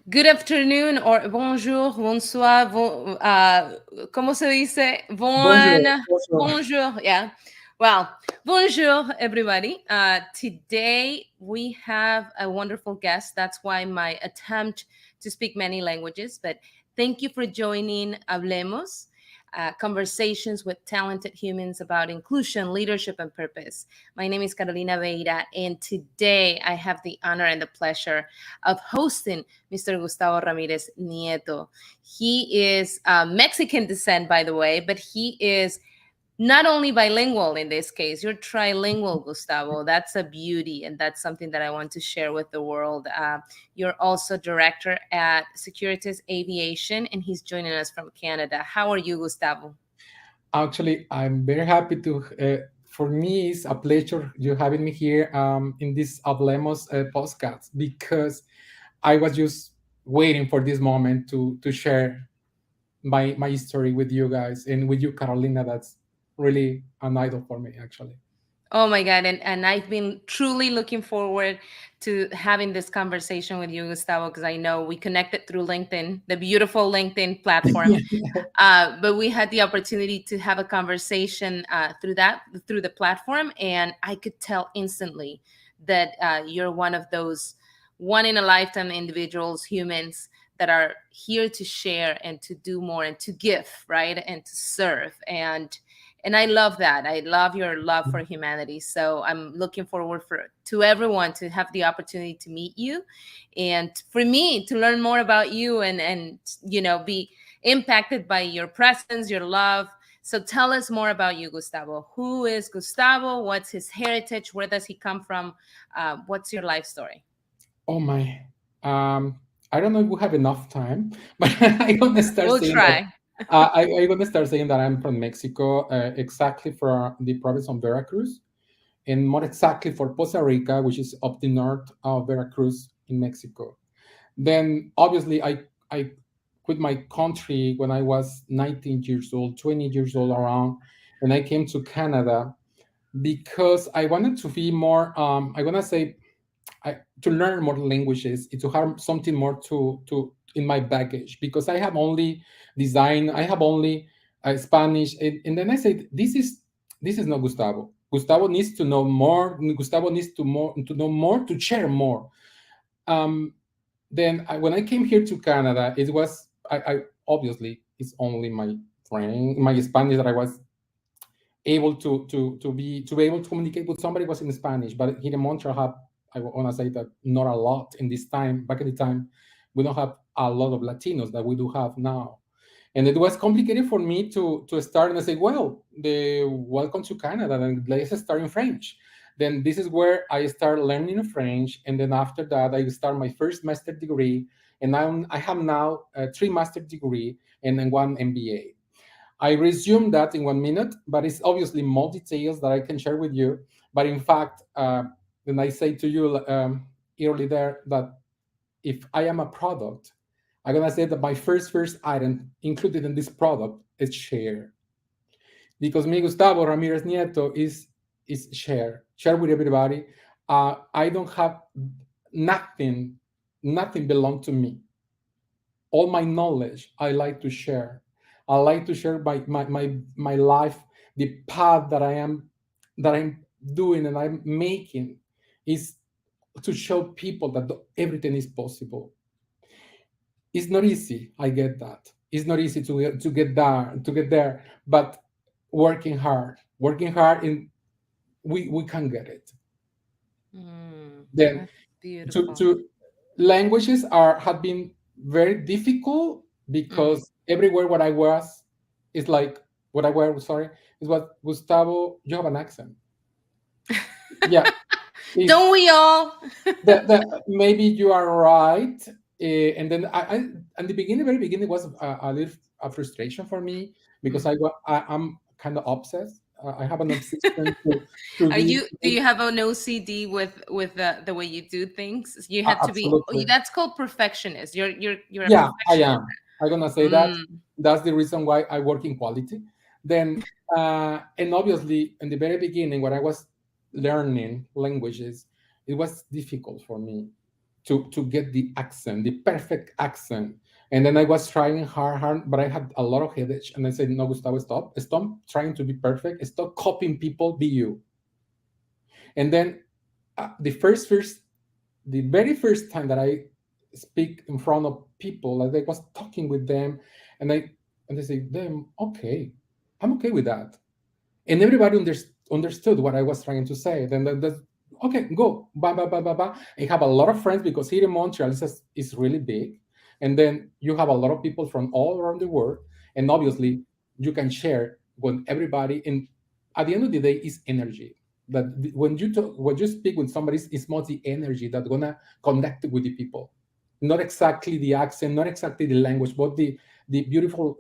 Good afternoon or bonjour, bonsoir, ¿cómo se dice? Bonjour. Bonjour. Bonjour, yeah. Well, bonjour, everybody. Today we have a wonderful guest. That's why my attempt to speak many languages. But thank you for joining Hablemos, conversations with talented humans about inclusion, leadership, and purpose. My name is Carolina Veira, and today I have the honor and the pleasure of hosting Mr. Gustavo Ramirez Nieto. He is Mexican descent, by the way, but he is not only bilingual in this case, you're trilingual, Gustavo. That's a beauty, and that's something that I want to share with the world. You're also director at Securitas Aviation, and he's joining us from Canada. How are you, Gustavo? Actually, I'm very happy to. For me, it's a pleasure you having me here in this Hablemos podcast because I was just waiting for this moment to share my story with you guys and with you, Carolina. That's really an idol for me, actually. Oh my God. And I've been truly looking forward to having this conversation with you, Gustavo, because I know we connected through LinkedIn, the beautiful LinkedIn platform. But we had the opportunity to have a conversation through the platform. And I could tell instantly that you're one of those one in a lifetime individuals, humans that are here to share and to do more and to give, right? And to serve. And I love that. I love your love for humanity. So I'm looking forward for to everyone to have the opportunity to meet you, and for me to learn more about you and be impacted by your presence, your love. So tell us more about you, Gustavo. Who is Gustavo? What's his heritage? Where does he come from? What's your life story? Oh my. Um, I don't know if we have enough time, but I'm gonna start We'll saying that. try. I'm gonna start saying that I'm from Mexico, exactly for the province of Veracruz, and more exactly for Poza Rica, which is up the north of Veracruz in Mexico. Then obviously I quit my country when I was 19 years old, 20 years old around, and I came to Canada because I wanted to be more. I wanna say to learn more languages, to have something more to in my baggage because I have only design, I have only Spanish, and then I said, this is not Gustavo. Gustavo needs to know more. Gustavo needs to know more to share more. Um, then when I came here to Canada, it was I obviously it's only my friend, my Spanish that I was able to be able to communicate with somebody was in Spanish. But here in Montreal, I want to say that not a lot in this time. Back at the time, we don't have a lot of Latinos that we do have now, and it was complicated for me to start and I say, well, the welcome to Canada, and let's start in French. Then this is where I start learning French, and then after that, I start my first master degree, and I have now three master degree and then one MBA. I resume that in 1 minute, but it's obviously more details that I can share with you. But in fact, then I say to you early there that if I am a product, I'm gonna say that my first item included in this product is share, because me Gustavo Ramirez Nieto is share with everybody. I don't have nothing, nothing belong to me. All my knowledge I like to share. I like to share my life, the path that I'm doing and I'm making is to show people that everything is possible. It's not easy. I get that. It's not easy to get there, but working hard, and we can get it. Then That's to beautiful. to languages are have been very difficult Mm. because everywhere where I was is like what I were sorry is what Gustavo, you have an accent. Yeah, is Don't we all? that maybe you are right. And then at the beginning, very beginning was a little a frustration for me because Mm. I'm kind of obsessed. I have an obsession to Are be you? Do you have an OCD with the way you do things? You had to be. Oh, absolutely. that's called perfectionist. You're a Yeah, I perfectionist. am. I'm gonna say that. Mm. That's the reason why I work in quality. Then, and obviously, in the very beginning, when I was learning languages, it was difficult for me to get the accent, the perfect accent. And then I was trying hard, but I had a lot of headache. And I said, no, Gustavo, stop trying to be perfect. Stop copying people. Be you. And then the very first time that I speak in front of people, like I was talking with them, and they say, "Them, okay, I'm okay with that." And everybody understood what I was trying to say. Then that's okay, go, ba ba ba ba ba. I have a lot of friends because here in Montreal is really big, and then you have a lot of people from all around the world, and obviously you can share with everybody. And at the end of the day, is energy. That when you talk, when you speak with somebody, it's more the energy that's gonna connect with the people, not exactly the accent, not exactly the language, but the beautiful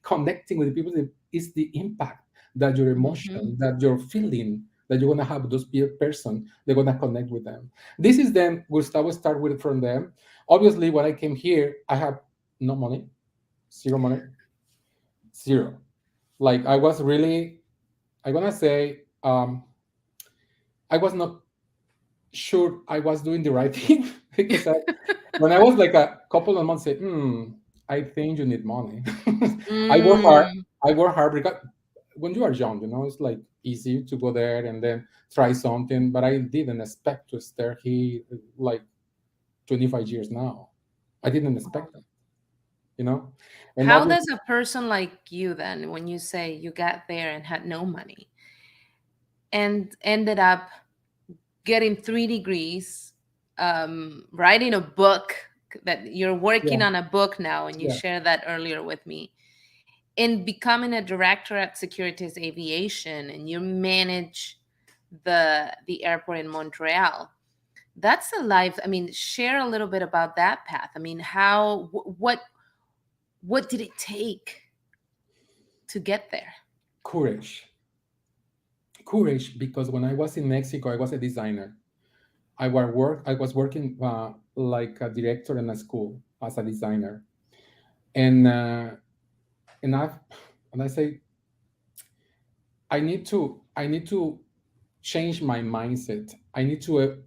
connecting with the people is the impact that your Hmm. emotion, that your feeling that you're gonna have with those peer person, they're gonna connect with them. This is then Gustavo start with from them. Obviously, when I came here, I have no money, zero money, zero. Like I was really, I'm gonna say, I was not sure I was doing the right thing because when I was like a couple of months, say, I think you need money. I work hard. Mm. I work hard because when you are young, it's like easy to go there and then try something. But I didn't expect to stay here like 25 years now. I didn't expect that, you know. And How obviously, does a person like you then, when you say you got there and had no money and ended up getting 3 degrees, writing a book, that you're yeah, working on a book now, and you yeah, shared that earlier with me, and becoming a director at Securitas Aviation, and you manage the airport in Montreal. That's a life. I mean, share a little bit about that path. I mean, what did it take to get there? courage, courage. Because when I was in Mexico, I was a designer. I was working like a director in a school as a designer, and and I and I say I need to change my mindset. I need to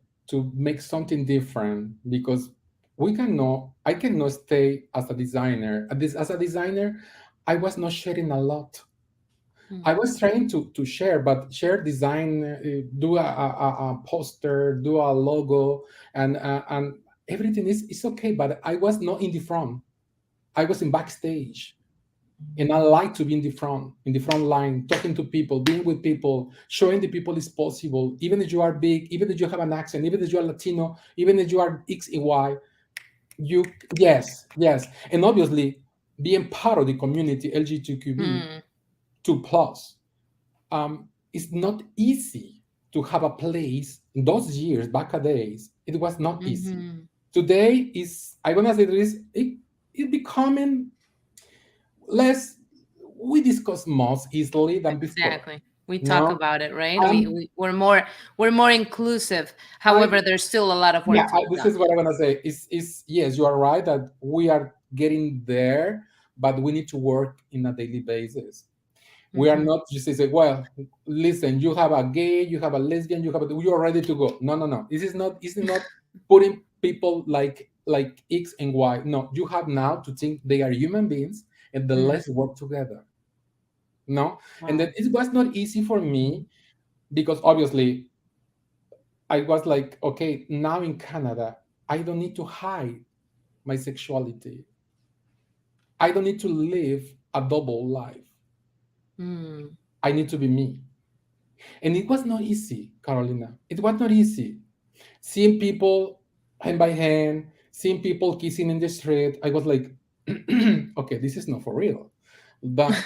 make something different because I cannot stay as a designer. As a designer, I was not sharing a lot. I Mm. was trying to share, but share design, do a poster, do a logo, and everything is okay. But I was not in the front. I was in backstage, and I like to be in the front line, talking to people, being with people, showing the people it's possible. Even if you are big, even if you have an accent, even if you are Latino, even if you are X and Y, you yes, and obviously being part of the community LGBTQB Mm. 2 plus. It's not easy to have a place in those years back a days. It was not easy. Hmm. Today is I gonna say this it becoming less. We discuss more easily than before. Exactly. We talk No, about it, right? um, We're more inclusive. I However, there's still a lot of yeah, work to be this done. is what I want to say. Is yes, you are right that we are getting there, but we need to work in a daily basis. We are Hmm. not just say, well, listen, you have a gay, you have a lesbian, you are ready to go. No, no, no. This is not putting people like X and Y. No, you have now to think they are human beings and the Mm. let's work together. No, and Wow. then it was not easy for me because obviously I was like, okay, now in Canada, I don't need to hide my sexuality. I don't need to live a double life. Mm. I need to be me. And it was not easy, Carolina. It was not easy. Seeing people hand by hand, seeing people kissing in the street, I was like, okay, this is not for real. But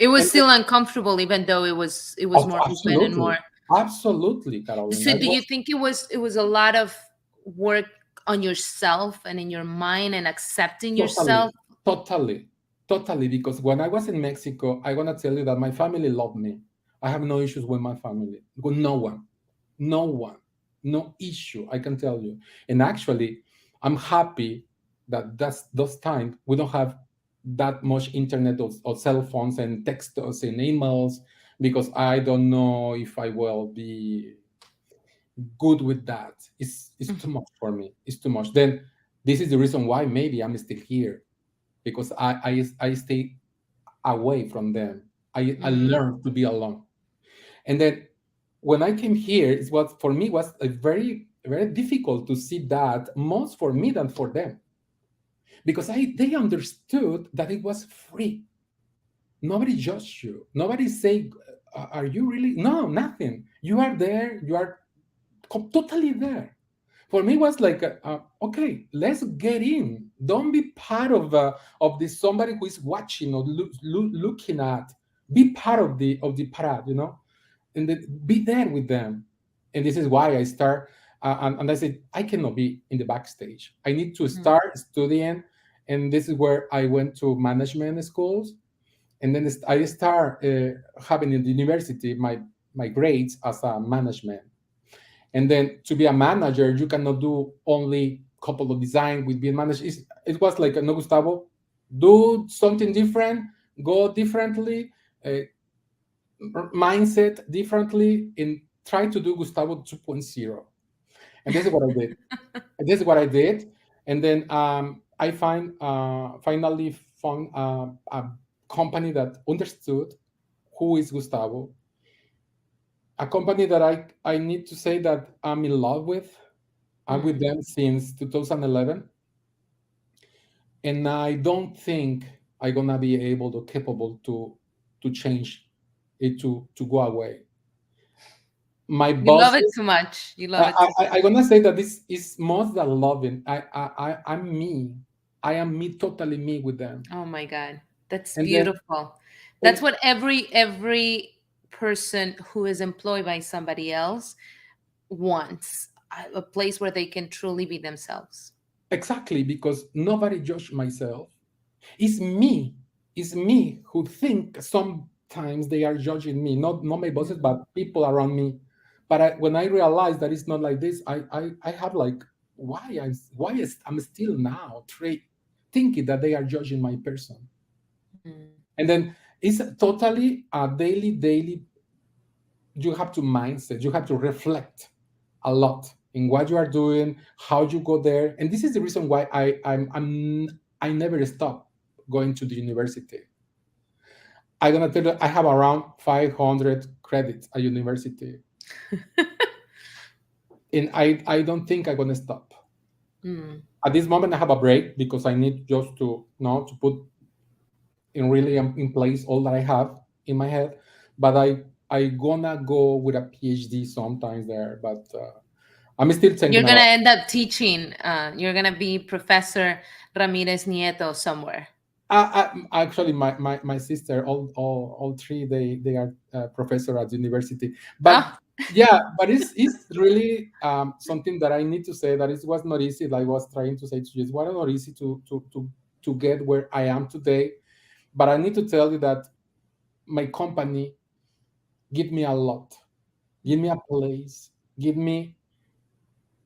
It was and still uncomfortable, even though it was more open and absolutely, more. absolutely, Carolina. So, It do you was think it was a lot of work on yourself and in your mind and accepting totally, yourself? totally, totally. Because when I was in Mexico, I want to tell you that my family loved me. I have no issues with my family. With no one. No one, no issue, I can tell you. And actually, I'm happy that that's those times we don't have that much internet or cell phones and texts and emails because I don't know if I will be. good with that. It's too much for me. It's too much. Then this is the reason why maybe I'm still here, because I stay away from them. I Mm, learned to be alone. And then when I came here, it was for me was a very difficult to see that, most for me than for them, because they understood that it was free. Nobody judged you. Nobody say, "Are you really?" No, nothing. You are there. You are totally there. For me, it was like, okay, let's get in. Don't be part of this somebody who is watching or looking at. Be part of the parade, and then be there with them. And this is why I start. And I said, I cannot be in the backstage. I need to mm, start studying, and this is where I went to management schools, and then I start having in the university my grades as a management. And then to be a manager, you cannot do only couple of design with being managed. It was like, no, Gustavo, do something different, go differently, mindset differently, and try to do Gustavo 2.0. And this is what I did. And this is what I did. And then I finally found a company that understood who is Gustavo, a company that I need to say that I'm in love with. I'm with mm. them since 2011, and I don't think I'm gonna be able to capable to change it to go away. My You love it bosses, too much. You love it too I much. gonna say that this is more than loving. I'm me. I am me, totally me with them. Oh my God. That's And then beautiful. That's and what every person who is employed by somebody else wants. A place where they can truly be themselves. exactly, because nobody judged myself. It's me. It's me who think sometimes they are judging me, not my bosses, Mm, but people around me. But when I realize that it's not like this, I have like, I'm still now thinking that they are judging my person. mm. And then it's totally a daily. You have to mindset. You have to reflect a lot in what you are doing, how you go there, and this is the reason why I never stop going to the university. I'm gonna tell you, I have around 500 credits at university, and I don't think I'm gonna stop. Mm. At this moment, I have a break because I need just to to put in really in place all that I have in my head. But I gonna go with a PhD sometimes there, but I'm still You're thinking gonna about. end up teaching. You're gonna be Professor Ramirez Nieto somewhere. Actually, my sister, all three, they are professor at university. But Oh, yeah, but it's really something that I need to say that it was not easy. Like I was trying to say to you, it was not easy to get where I am today. But I need to tell you that my company give me a lot, give me a place, give me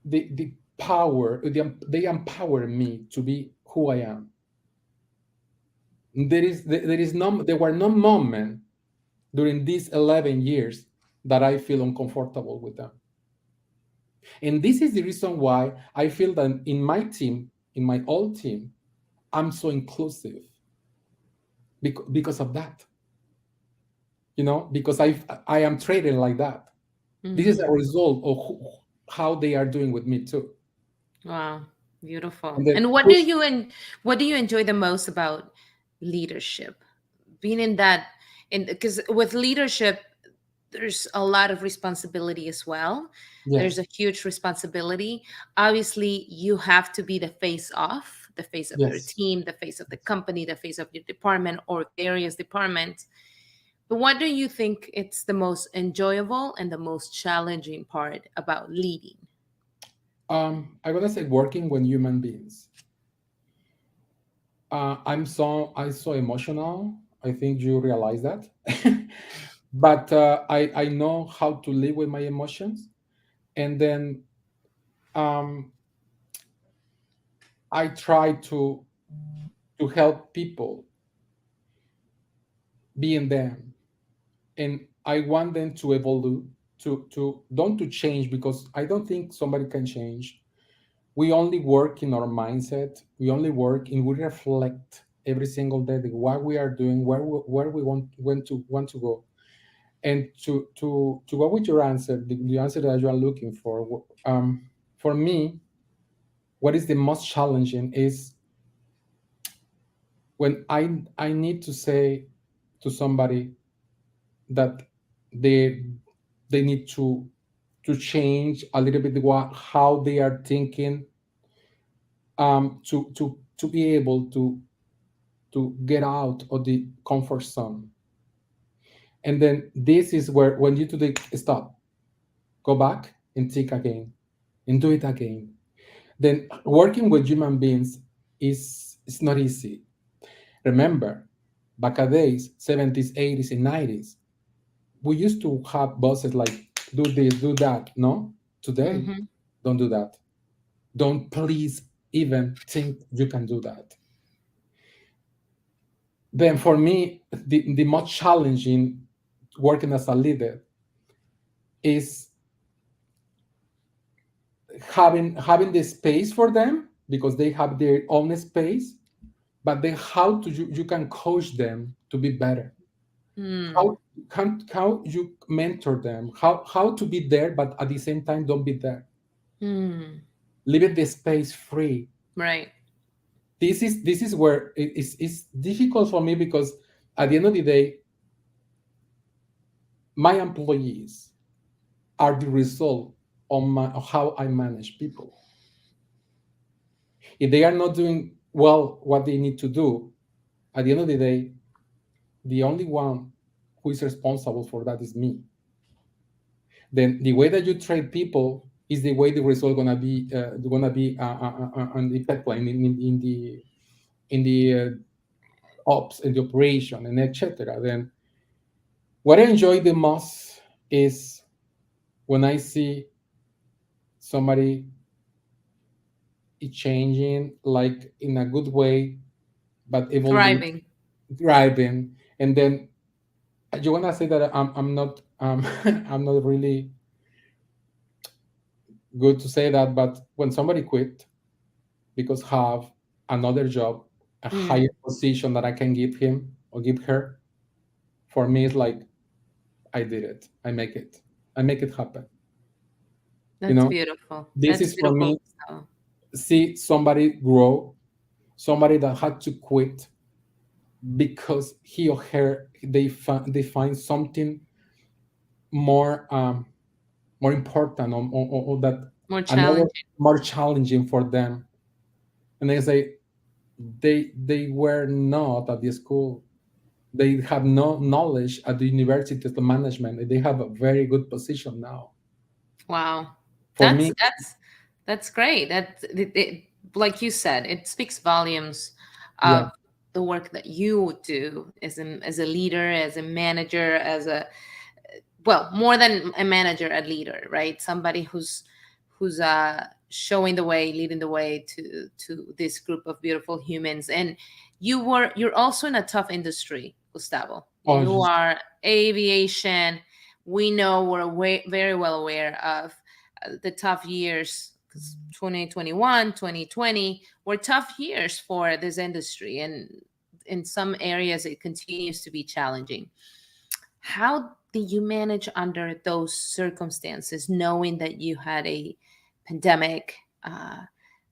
the power. They empower me to be who I am. There were no moment during these 11 years that I feel uncomfortable with them. And this is the reason why I feel that in my team, in my old team, I'm so inclusive because of that. Because I am treated like that. This is a mm. result of how they are doing with me too. Wow, beautiful. And then And what do you enjoy the most about leadership? Being in that, in because with leadership, there's a lot of responsibility as well. There's yes, a huge responsibility. Obviously, you have to be the face off, the face of your yes. team, the face of the company, the face of your department or various departments. But what do you think it's the most enjoyable and the most challenging part about leading? I'm gonna say working with human beings. I so emotional. I think you realize that. But I know how to live with my emotions, and then um, I try to help people being them, and I want them to evolve. to don't to change, because I don't think somebody can change. We only work in our mindset. We only work in, we reflect every single day what we are doing, where we want to go. And to go with your answer, the answer that you are looking for me, what is the most challenging is when I need to say to somebody that they they need to change a little bit how they are thinking, to be able to get out of the comfort zone. And then this is where, when you do the stop, go back and think again and do it again. Then working with human beings is not easy. Remember, back at days, 70s, 80s, and 90s, we used to have bosses like, do this, do that. No, today, Hmm. don't do that. Don't please even think you can do that. Then for me, the most challenging working as a leader is having the space for them, because they have their own space, but then how to you can coach them to be better. Mm. How you mentor them, how to be there, but at the same time don't be there. Mm. Leaving the space free. Right. This is where it's difficult for me, because at the end of the day, my employees are the result of how I manage people. If they are not doing well what they need to do, at the end of the day, the only one who is responsible for that is me. Then the way that you train people is the way the result gonna be on the pipeline, in the ops and the operation and etc. Then what I enjoy the most is when I see somebody is changing, like in a good way, but evolving, Thriving. thriving. And then you wanna say that I'm not I'm not really good to say that, but when somebody quit because have another job, a higher Mm. position that I can give him or give her, for me it's like, I did it. I make it happen. You That's know, beautiful. this That's is for beautiful, me, Gustavo. see somebody grow, somebody that had to quit because he or her they find something more more important, or that More another challenging. more challenging for them. And they say they were not at the school, they have no knowledge at the university of the management, and they have a very good position now. Wow. For That's me, that's that's great. Like you said, it speaks volumes yeah, of the work that you do as a leader, as a manager, as a, well, more than a manager, a leader, right? Somebody who's showing the way, leading the way to this group of beautiful humans. And you're also in a tough industry, Gustavo. oh, You are aviation. We know, very well aware of the tough years, because 2021, 2020 were tough years for this industry, and in some areas it continues to be challenging. How did you manage under those circumstances, knowing that you had a pandemic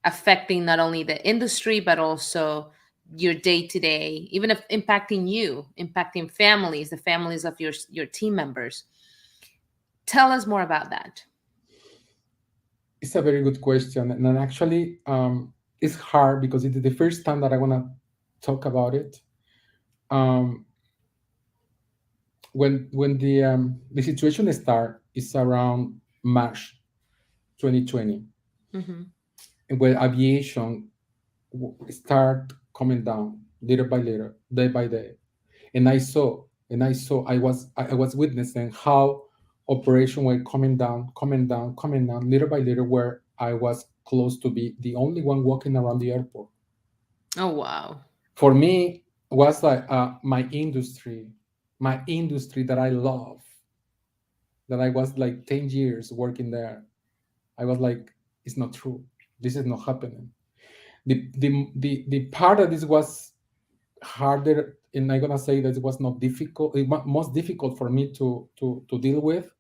affecting not only the industry, but also your day to day, even if impacting you, impacting families, the families of your team members? Tell us more about that. it's a very good question, and actually, it's hard because it's the first time that I want to talk about it. Um, when the situation start is around March 2020, Hmm. and when aviation start coming down little by little, day by day, and I was witnessing how operation were coming down, coming down, coming down, little by little, where I was close to be the only one walking around the airport. Oh, wow. For me, was like my industry that I love. that I was like 10 years working there. I was like, it's not true. This is not happening. The part that this was harder, and I'm gonna say that it was not difficult, it was most difficult for me to deal with.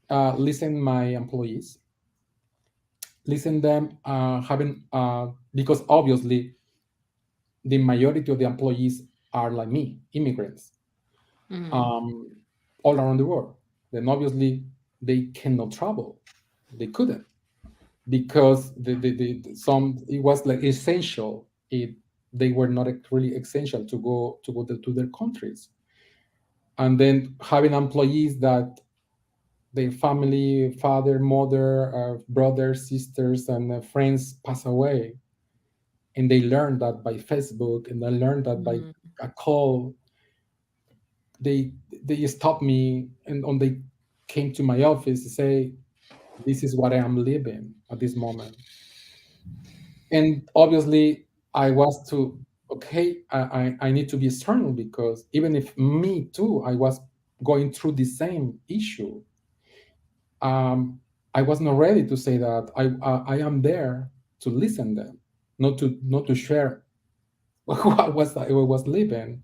Listen, my employees, listen them having because obviously the majority of the employees are like me, immigrants, Mm, um, all around the world. Then obviously they cannot travel. They couldn't because some it was like essential. They were not really essential to their countries. And then having employees that their family, father, mother, brothers, sisters, and friends pass away, and they learned that by Facebook, and they learned that by mm, a call. They they stopped me, and they came to my office to say, "This is what I am living at this moment." And obviously, I was to okay. I need to be strong because even if me too, I was going through the same issue. um, I was not ready to say that I am there to listen them, not to share what I was living,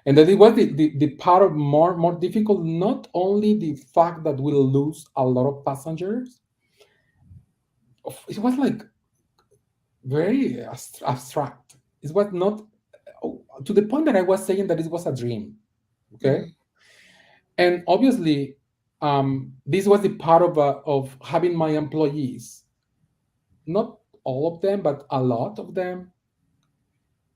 and that it was the part of more difficult. Not only the fact that we'll lose a lot of passengers, it was like very abstract. It was not to the point that I was saying that it was a dream. Okay, mm, and obviously, this was the part of having my employees, not all of them, but a lot of them,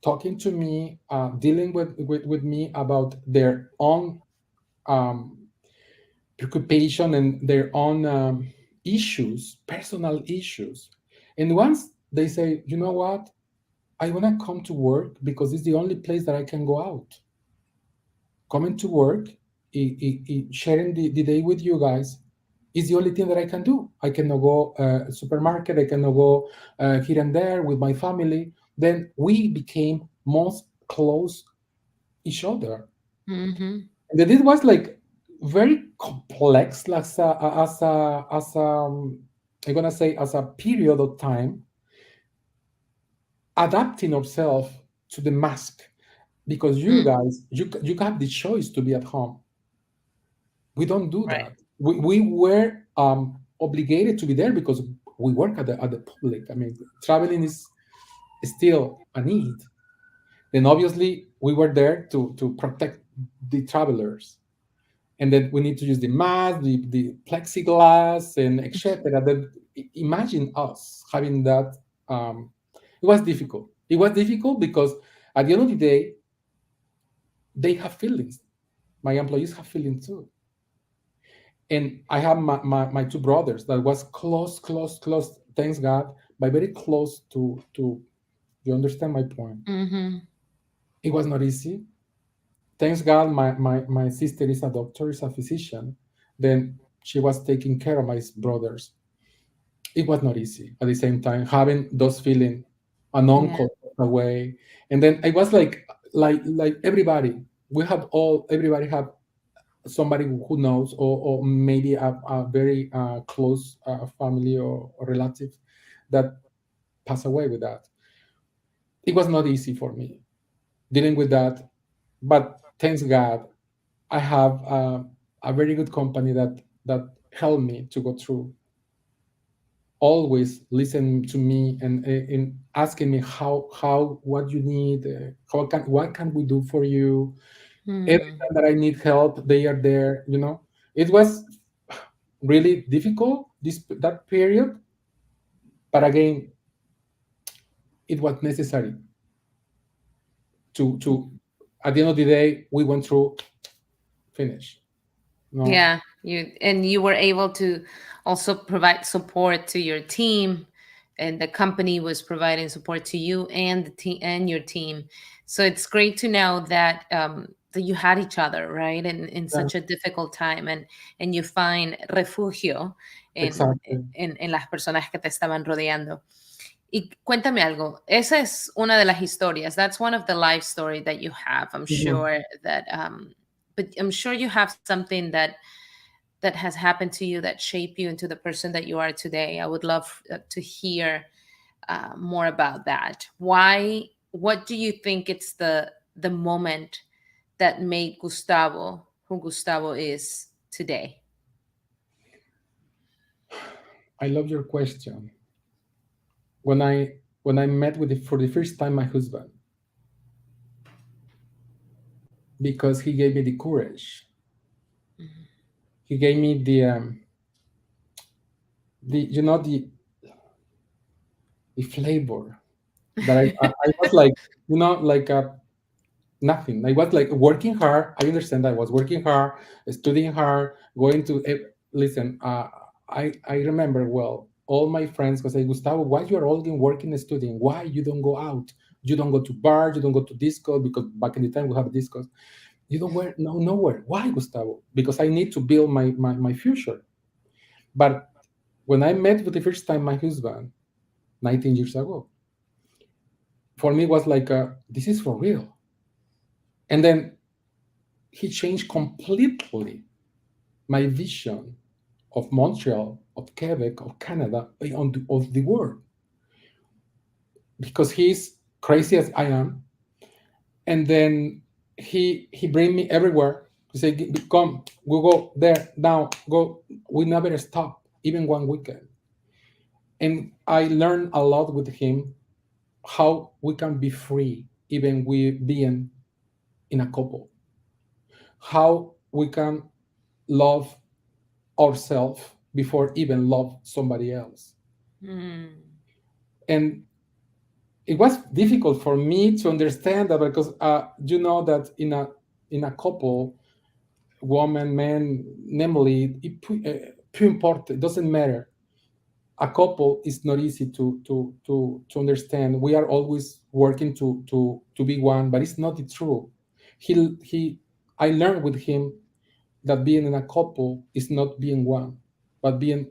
talking to me, dealing with me about their own um, preoccupation and their own issues, personal issues. And once they say, you know what, I want to come to work because it's the only place that I can go out. Coming to work, sharing the day with you guys is the only thing that I can do. I cannot go supermarket. I cannot go here and there with my family. Then we became most close each other. mhm, And then it was like very complex, like I'm gonna say as a period of time, adapting ourselves to the mask because you mm, guys you have the choice to be at home. We don't do right. that. We were obligated to be there because we work at the public. I mean, traveling is still a need. Then obviously we were there to protect the travelers, and then we need to use the mask, the plexiglass, and etc. Then imagine us having that. It was difficult. It was difficult because at the end of the day, they have feelings. My employees have feelings too. And I have my two brothers that was close, thanks God, but very close to you understand my point. Mhm, It was not easy. Thanks God, my sister is a doctor, is a physician. Then she was taking care of my brothers. It was not easy at the same time, having those feeling an yeah, uncle away. And then I was like everybody, everybody have somebody who knows, or maybe a very close family or relative that passed away with that. It was not easy for me dealing with that, but thanks God, I have a very good company that helped me to go through. Always listen to me and asking me how what you need, what can we do for you. Every mm, time that I need help, they are there. It was really difficult that period, but again, it was necessary to at the end of the day we went through, finish. No, yeah. You were able to also provide support to your team, and the company was providing support to you and the team and your team. So it's great to know that that you had each other, right, in yeah, such a difficult time, and you find refugio exactly. en las personas que te estaban rodeando. Y cuéntame algo, esa es una de las historias. That's one of the life story that you have. I'm Mhm. sure that, but I'm sure you have something that that has happened to you that shaped you into the person that you are today? I would love to hear more about that. Why? What do you think it's the moment that made Gustavo who Gustavo is today? I love your question. When I met with for the first time my husband, because he gave me the courage. He gave me the the flavor that I was like, like nothing. I was like working hard. I understand I was working hard, studying hard, going to listen. I remember well all my friends was like, Gustavo, why you are only working and studying? Why you don't go out? You don't go to bars, you don't go to disco, because back in the time we have discos. You don't wear no nowhere. Why, Gustavo? Because I need to build my future. But when I met for the first time my husband 19 years ago, for me was like this is for real. And then he changed completely my vision of Montreal, of Quebec, of Canada, of the world, because he's crazy as I am. And then he bring me everywhere. He say, "Come, we go there now. Go." We never stop, even one weekend. And I learned a lot with him how we can be free, even we being in a couple. How we can love ourselves before even love somebody else. Mm. And it was difficult for me to understand that, because you know that in a couple, woman, man, namely, peu importe, it doesn't matter. A couple is not easy to understand. We are always working to be one, but it's not the true. He I learned with him that being in a couple is not being one, but being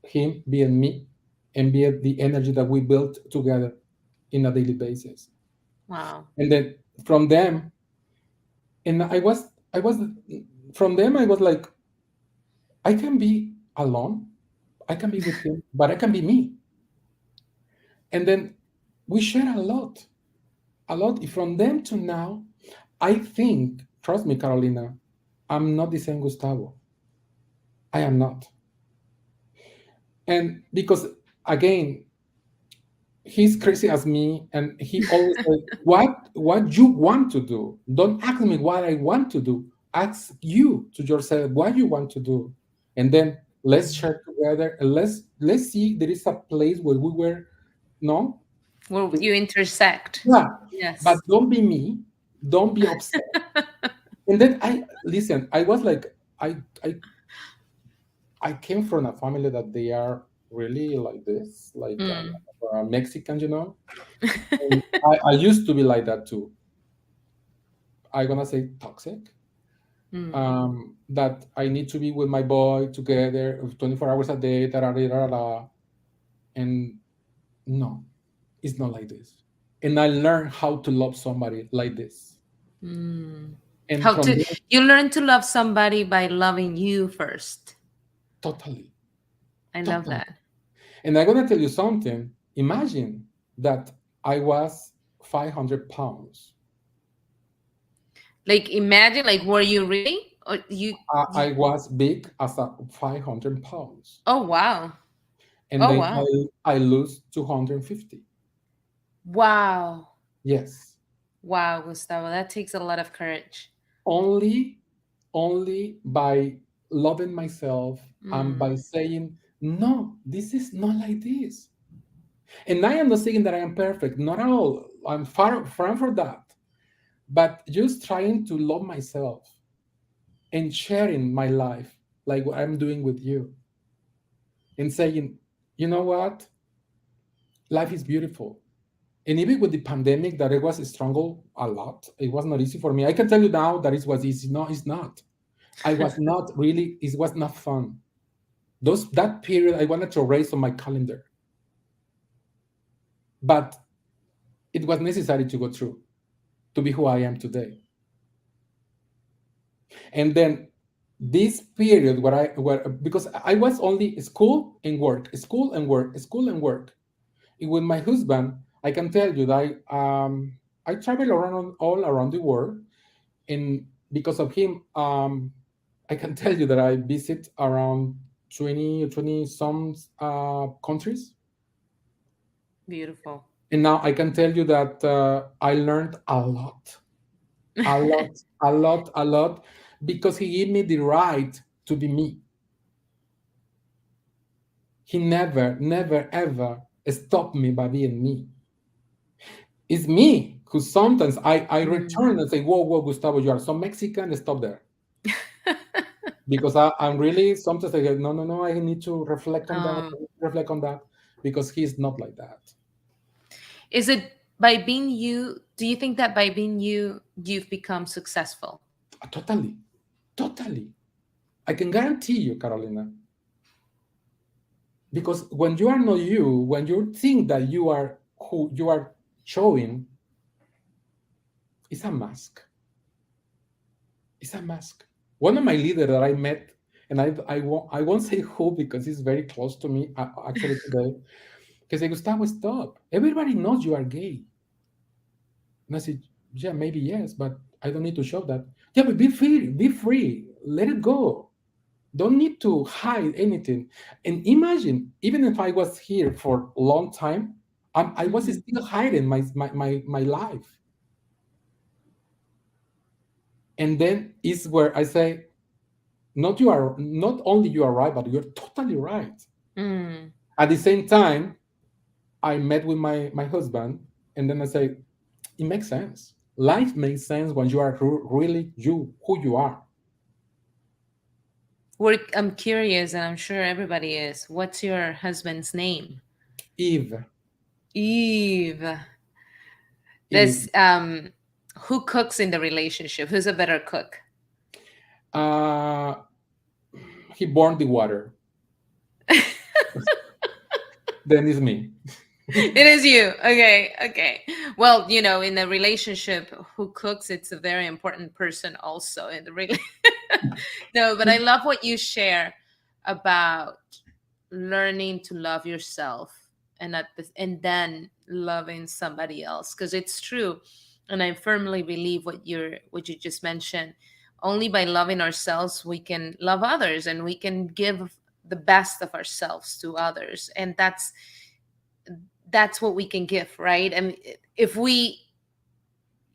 him, being me, and being the energy that we built together in a daily basis. Wow. And then from them, and I was from them, I was like, I can be alone, I can be with him, but I can be me. And then we share a lot from them to now. I think, trust me, Carolina, I'm not the same Gustavo. I am not. And because again, he's crazy as me, and he always like, what you want to do, don't ask me what I want to do, ask you to yourself what you want to do. And then let's share together, and let's see there is a place where we were, no, Where you intersect. yeah, but Yes. don't be me, don't be upset. And then I listen, I was like, I I came from a family that they are really like this, like Mm. Mexican, and I used to be like that too. I gonna say toxic. Mm. That I need to be with my boy together 24 hours a day, da, da, da, da, da. And no, it's not like this. And I learned how to love somebody like this. Mm. And How from to there, you learn to love somebody by loving you first. totally, I love totally. that. And I'm gonna tell you something. Imagine that I was 500 pounds. Like imagine, like were you really? Or I was big as a 500 pounds. oh wow. And Oh then wow. I lose 250. Wow. Yes. Wow, Gustavo, that takes a lot of courage. only only by loving myself, and by Mm. saying, no, this is not like this. And I am not saying that I am perfect, not at all. I'm far from that. But just trying to love myself and sharing my life like what I'm doing with you, and saying, you know what, life is beautiful. And even with the pandemic, that it was a struggle a lot. It was not easy for me. I can tell you now that it was easy. No, it's not. I was not really, it was not fun. That period I wanted to erase on my calendar. But it was necessary to go through to be who I am today. And then This period where because I was only school and work, school and work, school and work. And with my husband, I can tell you that I travel around all around the world, and because of him, I can tell you that I visit around 20 some countries. Beautiful. And now I can tell you that I learned a lot, a lot, a lot, a lot, because he gave me the right to be me. He never, never, ever stopped me by being me. It's me who sometimes I Mm. return and say, whoa, whoa, Gustavo, you are so Mexican, stop there. Because I'm really sometimes I go, no, no, no, I need to reflect on that, Um, reflect on that, because he's not like that. is it by being you? Do you think that by being you, you've become successful? Totally, totally. I can guarantee you, Carolina, because when you are not you, when you think that you are who you are showing, it's a mask. It's a mask. One of my leaders that I met, and I won't say who because he's very close to me actually today. He said, Gustavo, stop. Everybody knows you are gay. And I said, yeah, maybe yes, but I don't need to show that. Yeah, but be free, be free. Let it go. Don't need to hide anything. And imagine, even if I was here for a long time, I was Mhm. still hiding my life. And then is where I say, not only you are right, but you're totally right. Mm. At the same time, I met with my husband, and then I say, it makes sense. Life makes sense when you are really you, who you are. I'm curious, and I'm sure everybody is. What's your husband's name? Eve, Eve. Eve. This who cooks in the relationship? Who's a better cook? Uh, he burned the water. Then it's me. It is you. Okay, okay. Well, in a relationship, who cooks, it's a very important person also in the No, but I love what you share about learning to love yourself and then loving somebody else, because it's true. And I firmly believe what you just mentioned. Only by loving ourselves we can love others, and we can give the best of ourselves to others. And that's what we can give, right? And if we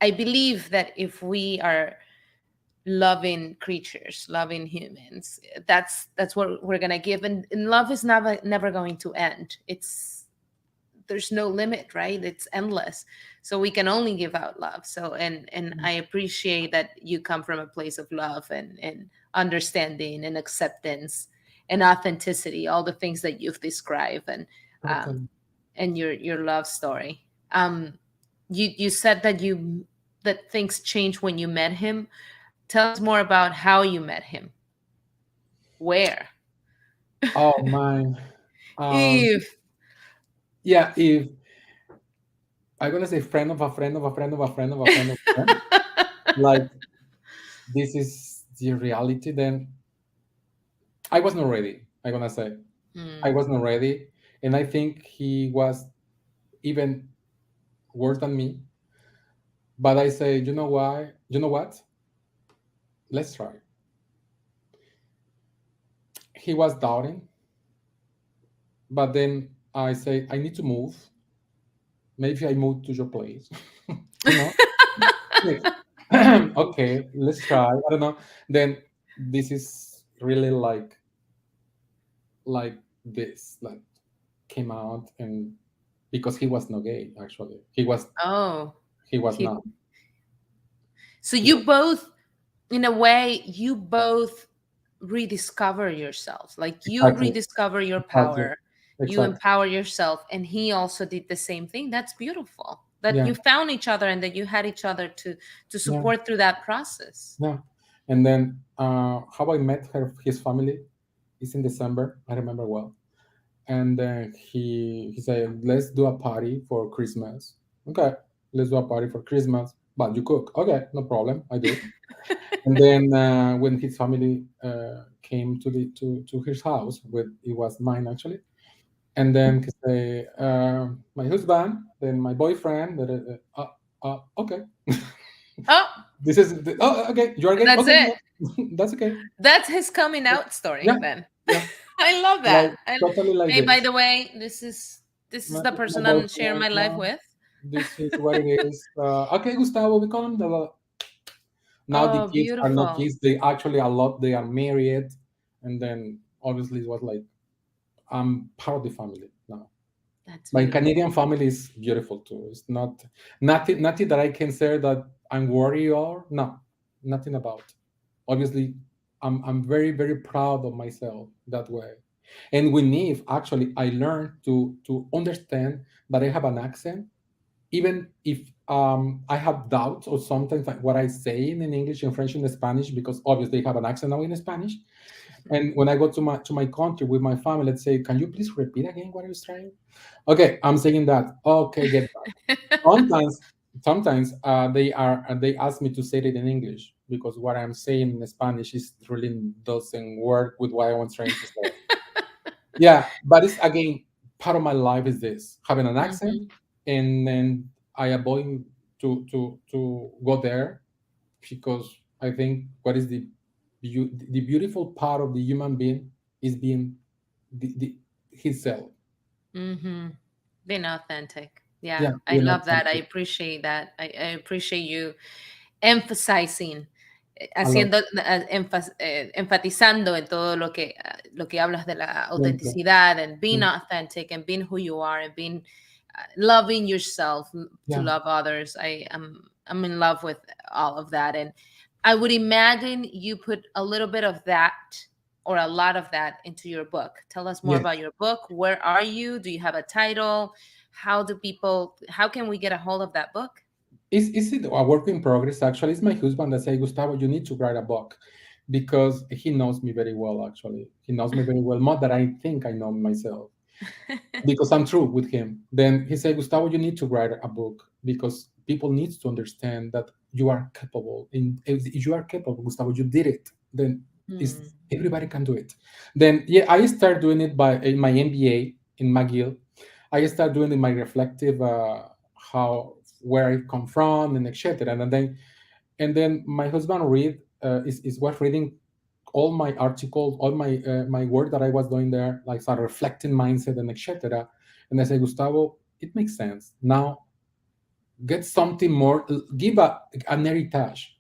I believe that if we are loving creatures, loving humans, that's what we're gonna give. And love is never going to end. There's no limit, right? It's endless. So we can only give out love. So and I appreciate that you come from a place of love and understanding and acceptance and authenticity, all the things that you've described, um, Totally. and your love story. You said that things changed when you met him. Tell us more about how you met him. Where? Oh man. Um, Eve. yeah, if I'm gonna say friend of a friend of a friend of a friend of a friend of a friend, like this is the reality, then I was not ready. I'm gonna say I Mm. was not ready, and I think he was even worse than me. But I say, you know why? You know what? Let's try. He was doubting, but then I say, I need to move. Maybe I move to your place. you know? Like, okay, let's try. I don't know. Then this is really like this, like came out, and because he was not gay, actually. Oh, He was he. not. So He was you both, in a way, you both rediscover yourselves. Like you exactly, rediscover your exactly, power, you exactly. empower yourself, and he also did the same thing. That's beautiful. That Yeah, you found each other and that you had each other to yeah, support through that process. yeah. And then how I met his family is in December. I remember well. And then he said, let's do a party for Christmas. Okay, let's do a party for Christmas. but you cook. Okay, no problem. I do. And then when his family came to his house, with it was mine actually, and then he say, my husband, then my boyfriend, okay, Oh, this is okay. You are gay. that's Okay, it. no, that's okay. That's his coming out story Yeah, then. yeah, I love like that. And totally like hey, by this. the way, this is the My person I'm sharing boyfriend, my life yeah, with. this is what it is. Okay, Gustavo, we come. Now the Oh, kids are not beautiful. kids; they actually a lot. They are married, and then obviously it was like I'm part of the family now. That's My beautiful. Canadian family is beautiful too. It's not nothing that I can say that I'm worried or no, nothing about. Obviously, I'm very very proud of myself that way. And with Neve, actually, I learned to understand that I have an accent, even if I have doubts or sometimes like what I say in English, in French, and Spanish, because obviously I have an accent now in Spanish. And when I go to my country with my family, let's say, can you please repeat again what I was trying? Okay, I'm saying that. Okay, get that. Sometimes they ask me to say it in English because what I'm saying in Spanish is really doesn't work with what I was trying to say. Yeah, but it's again part of my life is this having an accent, Mhm. and then I avoid to go there because I think what is the beautiful part of the human being is being the himself. Mhm. Being authentic. Yeah, Yeah, I being love that. I authentic. appreciate that. I appreciate you emphasizing, I love haciendo, enfatizando en todo lo que hablas de la them. autenticidad and being Mm. authentic and being who you are and being loving yourself to Yeah. love others. I'm in love with all of that, and I would imagine you put a little bit of that or a lot of that into your book. Tell us more about Yes. your book. Where are you? Do you have a title? How can we get a hold of that book? Is it a work in progress? Actually, it's my husband that say, Gustavo, you need to write a book because he knows me very well. Actually, he knows me very well, more than I think I know myself. Because I'm true with him. Then he said, Gustavo, you need to write a book because people need to understand that you are capable. If you are capable, Gustavo, you did it. Then Hmm. it's, everybody can do it. Then yeah, I start doing it by in my MBA in McGill. I start doing it in my reflective how where I come from and etc. And then my husband read is was reading all my articles, all my work that I was doing there, like a reflecting mindset and etc. And I say, Gustavo, it makes sense. Now get something more, give an heritage.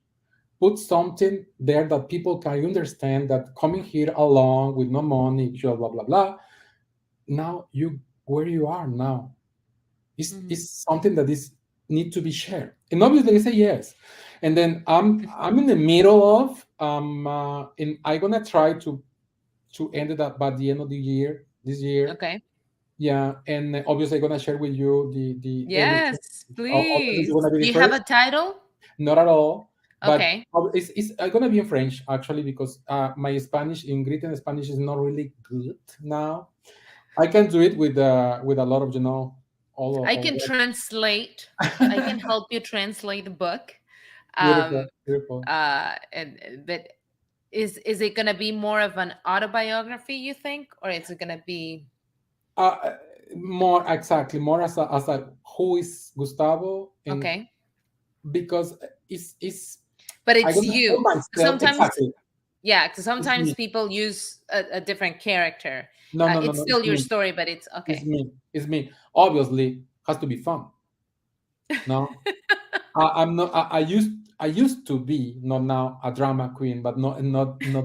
Put something there that people can understand that coming here along with no money, blah blah blah blah. Now you where you are now Mhm. is something that is need to be shared. And obviously I say yes. And then I'm in the middle of and I'm gonna try to end it up by the end of the year this year. Okay. Yeah, and obviously I'm gonna share with you the everything. Yes, Obviously please. you're gonna be Do the you have a first, title? not at all, but Okay. it's gonna be in French actually because my Spanish in written Spanish is not really good now. I can do it with a lot of I can all translate. I can of help you translate the book. Um, beautiful, beautiful. but is it gonna be more of an autobiography, you think, or is it gonna be Uh, more exactly, more as a who is Gustavo, and okay? because it's But I it's don't know you. 'Cause myself sometimes, exactly. yeah, because It's sometimes me. people use a different character. No, no, no, It's no. It's still your me. story, but it's It's okay. me. It's me. Obviously, has to be fun. No, I'm not. I used to be not now a drama queen, but not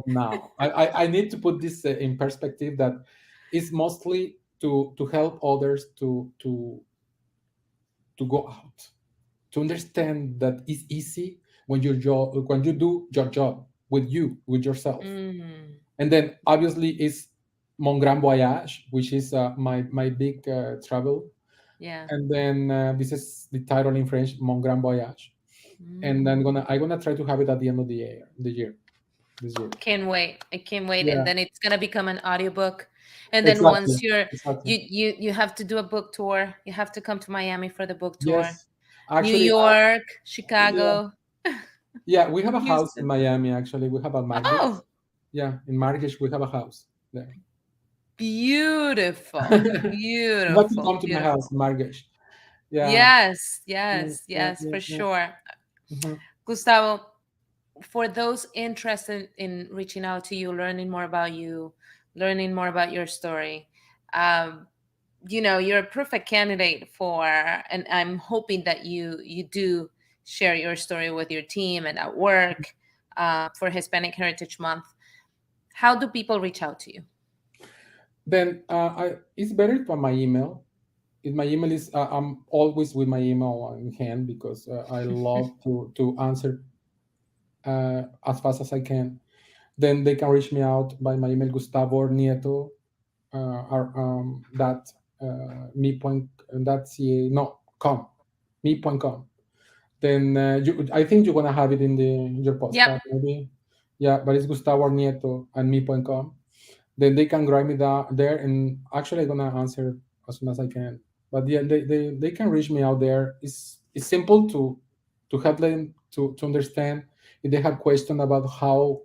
now. I need to put this in perspective that it's mostly to help others to go out, to understand that it's easy when when you do your job with yourself. Mm, And then obviously is Mon Grand Voyage, which is my big travel. yeah. And then this is the title in French, Mon Grand Voyage. And Mm. I'm gonna try to have it at the end of the year this year. Can't wait. I can't wait. And Yeah, then it's gonna become an audiobook. And then exactly, once you're exactly. you have to do a book tour. You have to come to Miami for the book tour. Yes, New Actually, York, yeah, Chicago, yeah, we have a house in Houston. Miami. Actually, we have a Margate. Oh, Yeah, in Margate we have a house there. beautiful, You have to beautiful, come to my house, beautiful. Margate. Yeah, Yes, yeah, yes, yeah, yes, yeah, for yeah. sure. Mhm. Gustavo, for those interested in reaching out to you, learning more about you, learning more about your story, um, you're a perfect candidate for, and I'm hoping that you do share your story with your team and at work for Hispanic Heritage Month. How do people reach out to you? Then it's better by my email. My email is I'm always with my email in hand because I love to answer as fast as I can. Then they can reach me out by my email Gustavo Nieto or that me point that ca no com me.com. Then I think you're gonna have it in your Yep. postcard maybe. Yeah, but it's Gustavo Nieto and me.com. Then they can write me there, and actually I'm gonna answer as soon as I can. But yeah, they can reach me out there. It's simple to help them to understand if they have question about how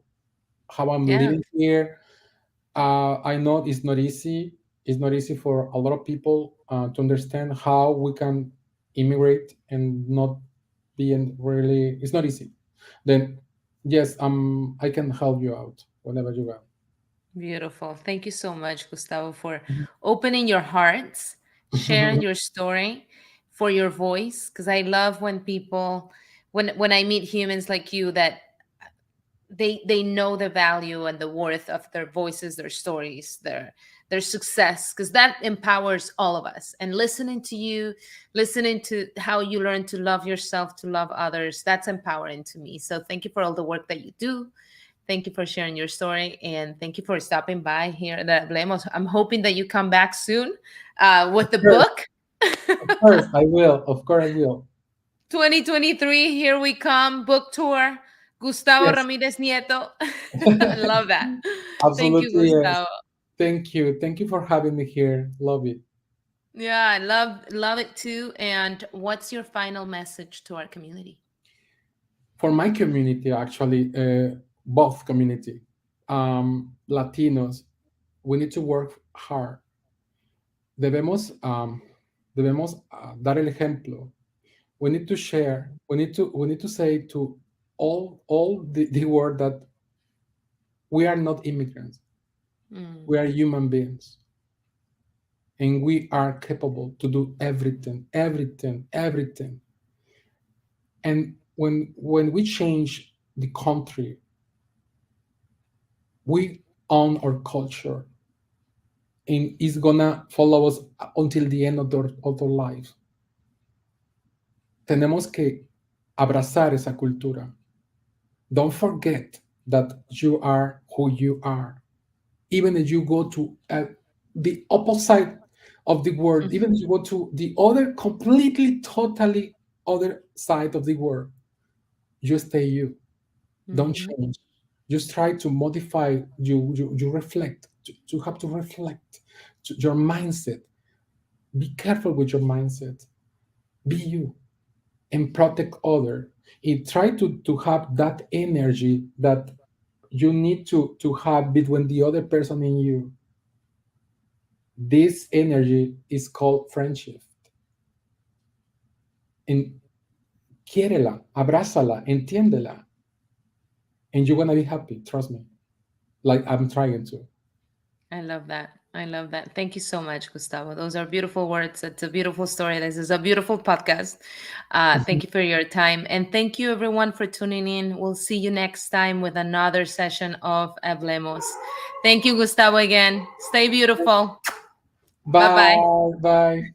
I'm Yeah. living here. I know it's not easy. It's not easy for a lot of people to understand how we can immigrate and not being really. It's not easy. Then yes, I can help you out whenever you want. Beautiful. Thank you so much, Gustavo, for opening your hearts, sharing your story, for your voice. Because I love when people, when I meet humans like you, that they know the value and the worth of their voices, their stories, their success, because that empowers all of us. And listening to you, listening to how you learn to love yourself, to love others, that's empowering to me. So thank you for all the work that you do. Thank you for sharing your story, and thank you for stopping by here at Hablemos. I'm hoping that you come back soon with the Sure, book. of course, I will. Of course, I will. 2023, here we come, book tour. Gustavo Yes, Ramirez Nieto. I love that. Thank you, absolutely. Yes. Gustavo. Thank you. Thank you for having me here. Love it. Yeah, I love it too. And what's your final message to our community? For my community, actually, both community, Latinos, we need to work hard. Debemos, debemos dar el ejemplo. We need to share. We need to say to all the world that we are not immigrants. Mm, We are human beings, and we are capable to do everything, everything, everything. And when we change the country, we own our culture, and it's gonna follow us until the end of their lives. Tenemos que abrazar esa cultura. Don't forget that you are who you are. Even if you go to the opposite of the world, even if you go to the other completely, totally other side of the world, you stay you. Don't mhm, change. Just try to modify. You reflect. You have to reflect your mindset. Be careful with your mindset. Be you and protect other. And try to have that energy that you need to have between the other person and you. This energy is called friendship. And quiérela, abrázala, entiéndela, and you're gonna be happy. Trust me. Like I'm trying to. I love that. I love that. Thank you so much, Gustavo. Those are beautiful words. It's a beautiful story. This is a beautiful podcast. Thank you for your time. And thank you, everyone, for tuning in. We'll see you next time with another session of Hablemos. Thank you, Gustavo, again. Stay beautiful. Bye bye. Bye. Bye.